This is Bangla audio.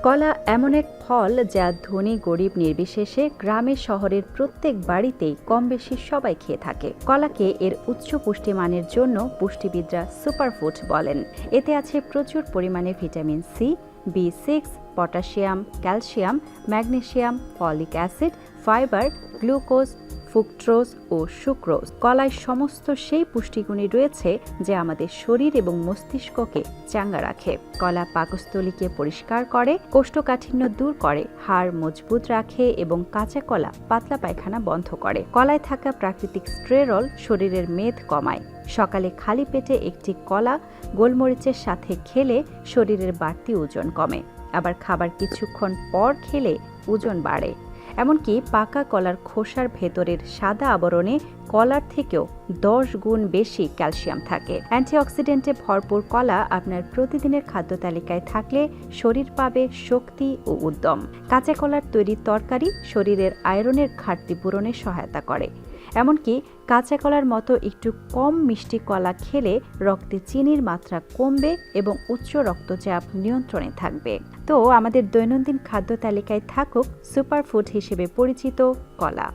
কলা এমন এক ফল যা ধনী গরিব নির্বিশেষে গ্রামে শহরের প্রত্যেক বাড়িতেই কম বেশি সবাই খেয়ে থাকে। কলাকে এর উচ্চ পুষ্টিমানের জন্য পুষ্টিবিদরা সুপারফুড বলেন। এতে আছে প্রচুর পরিমাণে vitamin C, B6, potassium, calcium, magnesium, folic acid, fibre, glucose, fructose ও সুক্রোজ। কলায় সমস্ত সেই পুষ্টিগুণই রয়েছে যা আমাদের শরীর এবং মস্তিষ্ককে চাঙ্গা রাখে। কলা পাকস্থলীকে পরিষ্কার করে, কোষ্ঠকাঠিন্য দূর করে, হাড় মজবুত রাখে এবং কাঁচা কলা পাতলা পায়খানা বন্ধ করে। কলায় থাকা প্রাকৃতিক স্টেরল শরীরের মেদ কমায়। সকালে খালি পেটে একটি কলা গোলমরিচের সাথে খেলে শরীরের বাড়তি ওজন কমে। আবার খাবার কিছুক্ষণ পর খেলে ওজন বাড়ে। এমনকি পাকা কলার খোসার ভেতরের সাদা আবরণে কলার থেকেও 10 গুণ বেশি ক্যালসিয়াম থাকে। অ্যান্টিঅক্সিডেন্টে ভরপুর কলা আপনার প্রতিদিনের খাদ্য তালিকায় থাকলে শরীর পাবে শক্তি ও উদ্যম। কাঁচা কলার তৈরি তরকারি শরীরের আয়রনের ঘাটতি পূরণে সহায়তা করে। এমনকি কাঁচা কলার মতো একটু কম মিষ্টি কলা খেলে রক্তে চিনির মাত্রা কমবে এবং উচ্চ রক্তচাপ নিয়ন্ত্রণে থাকবে। তো আমাদের দৈনন্দিন খাদ্য তালিকায় থাকুক সুপারফুড হিসেবে পরিচিত কলা।